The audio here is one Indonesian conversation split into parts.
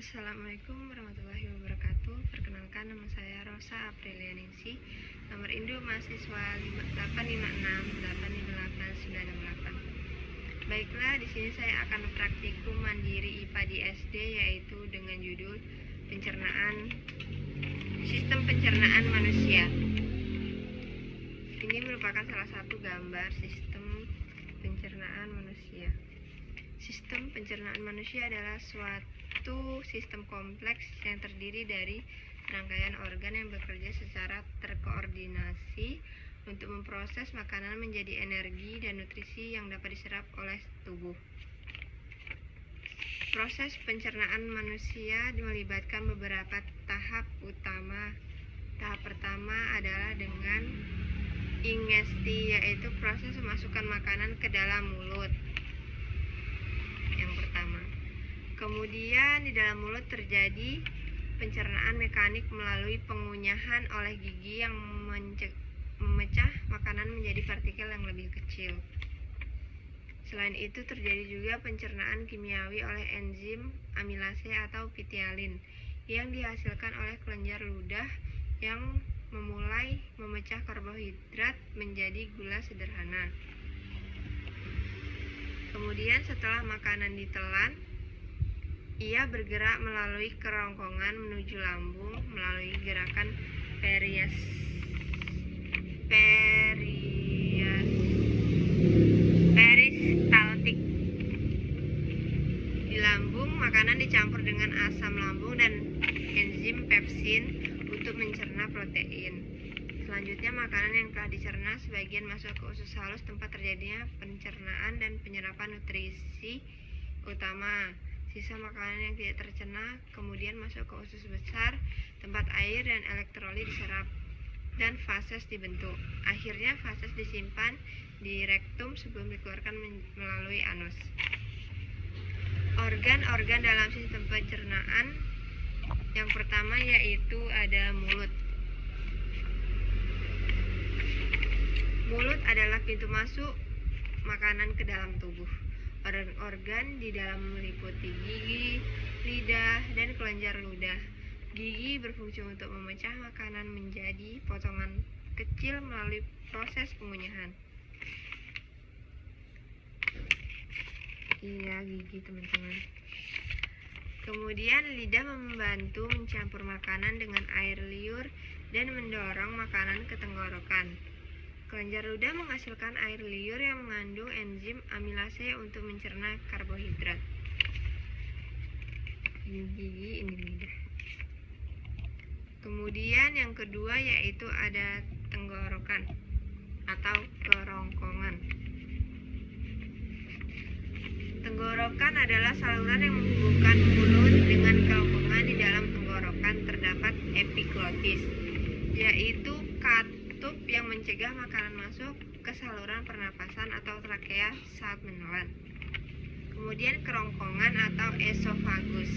Assalamualaikum warahmatullahi wabarakatuh. Perkenalkan, nama saya Rosa Aprilianingsih. Nomor induk mahasiswa 8568898. Baiklah, di sini saya akan praktikum mandiri IPA di SD, yaitu dengan judul Sistem Pencernaan Manusia. Ini merupakan salah satu gambar sistem pencernaan manusia. Sistem pencernaan manusia adalah suatu sistem kompleks yang terdiri dari rangkaian organ yang bekerja secara terkoordinasi untuk memproses makanan menjadi energi dan nutrisi yang dapat diserap oleh tubuh. Proses pencernaan manusia melibatkan beberapa tahap utama. Tahap pertama adalah dengan ingesti, yaitu proses memasukkan makanan ke dalam mulut. Yang pertama. Kemudian di dalam mulut terjadi pencernaan mekanik melalui pengunyahan oleh gigi yang memecah makanan menjadi partikel yang lebih kecil. Selain itu terjadi juga pencernaan kimiawi oleh enzim amilase atau pitialin yang dihasilkan oleh kelenjar ludah yang memulai memecah karbohidrat menjadi gula sederhana. Kemudian setelah makanan ditelan, ia bergerak melalui kerongkongan menuju lambung melalui gerakan peristaltik. Di lambung, makanan dicampur dengan asam lambung dan enzim pepsin untuk mencerna protein. Selanjutnya, makanan yang telah dicerna sebagian masuk ke usus halus tempat terjadinya pencernaan dan penyerapan nutrisi utama. Sisa makanan yang tidak tercerna kemudian masuk ke usus besar tempat air dan elektrolit diserap dan fases dibentuk. Akhirnya fases disimpan di rektum sebelum dikeluarkan melalui anus. Organ-organ dalam sistem pencernaan yang pertama yaitu ada mulut. Mulut adalah pintu masuk makanan ke dalam tubuh. Organ-organ di dalam meliputi gigi, lidah, dan kelenjar ludah. Gigi berfungsi untuk memecah makanan menjadi potongan kecil melalui proses pengunyahan. Iya, gigi teman-teman. Kemudian lidah membantu mencampur makanan dengan air liur dan mendorong makanan ke tenggorokan. Kelenjar ludah menghasilkan air liur yang mengandung enzim amilase untuk mencerna karbohidrat. Ini gigi, ini lidah. Kemudian yang kedua yaitu ada tenggorokan atau kerongkongan. Tenggorokan adalah saluran yang menghubungkan mulut dengan kerongkongan. Di dalam tenggorokan terdapat epiglotis, yaitu katup yang mencegah makanan masuk ke saluran pernapasan atau trakea saat menelan. Kemudian kerongkongan atau esofagus.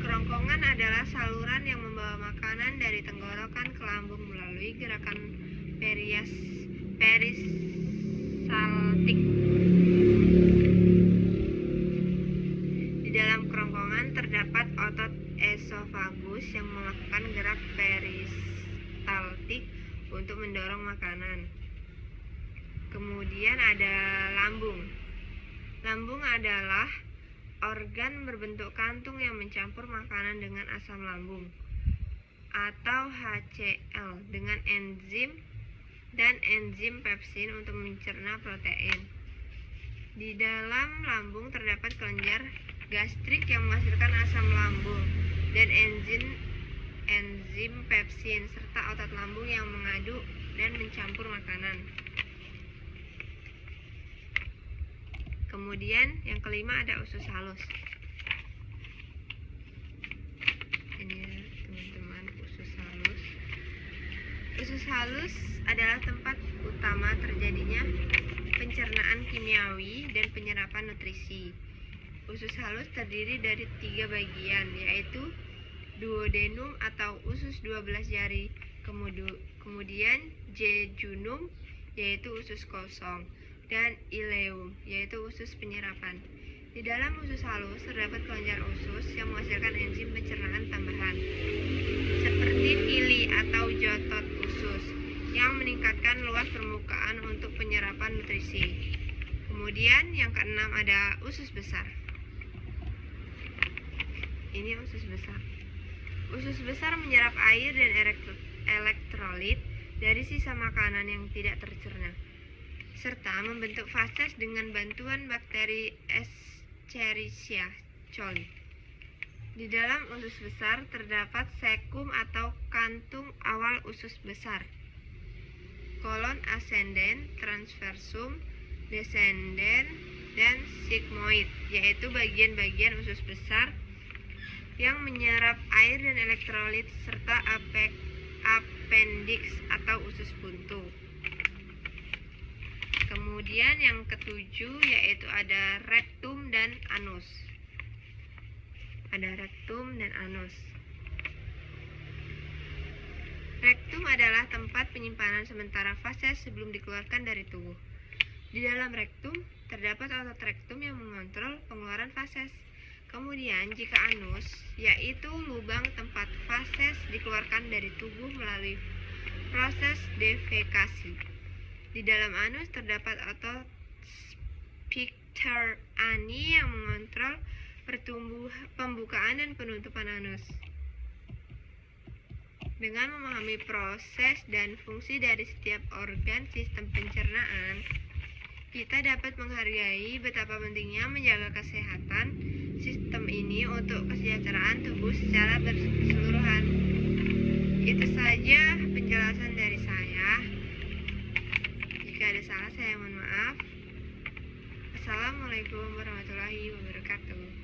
Kerongkongan adalah saluran yang membawa makanan dari tenggorokan ke lambung melalui gerakan peristaltik. Di dalam kerongkongan terdapat otot esofagus yang melakukan gerak peristaltik untuk mendorong makanan. Kemudian ada lambung. Lambung adalah organ berbentuk kantung yang mencampur makanan dengan asam lambung atau HCl dengan enzim dan enzim pepsin untuk mencerna protein. Di dalam lambung terdapat kelenjar gastrik yang menghasilkan asam lambung dan enzim pepsin serta otot lambung yang mengaduk dan mencampur makanan. Kemudian yang kelima ada usus halus. Ini ya teman-teman, usus halus. Usus halus adalah tempat utama terjadinya pencernaan kimiawi dan penyerapan nutrisi. Usus halus terdiri dari 3 bagian, yaitu duodenum atau usus 12 jari, kemudian jejunum yaitu usus kosong, dan ileum yaitu usus penyerapan. Di dalam usus halus terdapat kelenjar usus yang menghasilkan enzim pencernaan tambahan, seperti villi atau jotot usus, yang meningkatkan luas permukaan untuk penyerapan nutrisi. Kemudian yang keenam ada usus besar. Ini usus besar. Usus besar menyerap air dan elektrolit dari sisa makanan yang tidak tercerna, serta membentuk fases dengan bantuan bakteri Escherichia coli. Di dalam usus besar terdapat sekum atau kantung awal usus besar, kolon ascendens, transversum, descendens, dan sigmoid, yaitu bagian-bagian usus besar yang menyerap air dan elektrolit, serta appendix atau usus buntu. Kemudian yang ketujuh yaitu ada rektum dan anus. Ada rektum dan anus. Rektum adalah tempat penyimpanan sementara fases sebelum dikeluarkan dari tubuh. Di dalam rektum terdapat otot rektum yang mengontrol pengeluaran fases. Kemudian jika anus, yaitu lubang tempat fases dikeluarkan dari tubuh melalui proses defekasi. Di dalam anus terdapat otot sphincter yang mengontrol pembukaan dan penutupan anus. Dengan memahami proses dan fungsi dari setiap organ sistem pencernaan, kita dapat menghargai betapa pentingnya menjaga kesehatan sistem ini untuk kesejahteraan tubuh secara keseluruhan. Itu saja penjelasan dari saya. Jika ada salah, saya mohon maaf. Assalamualaikum warahmatullahi wabarakatuh.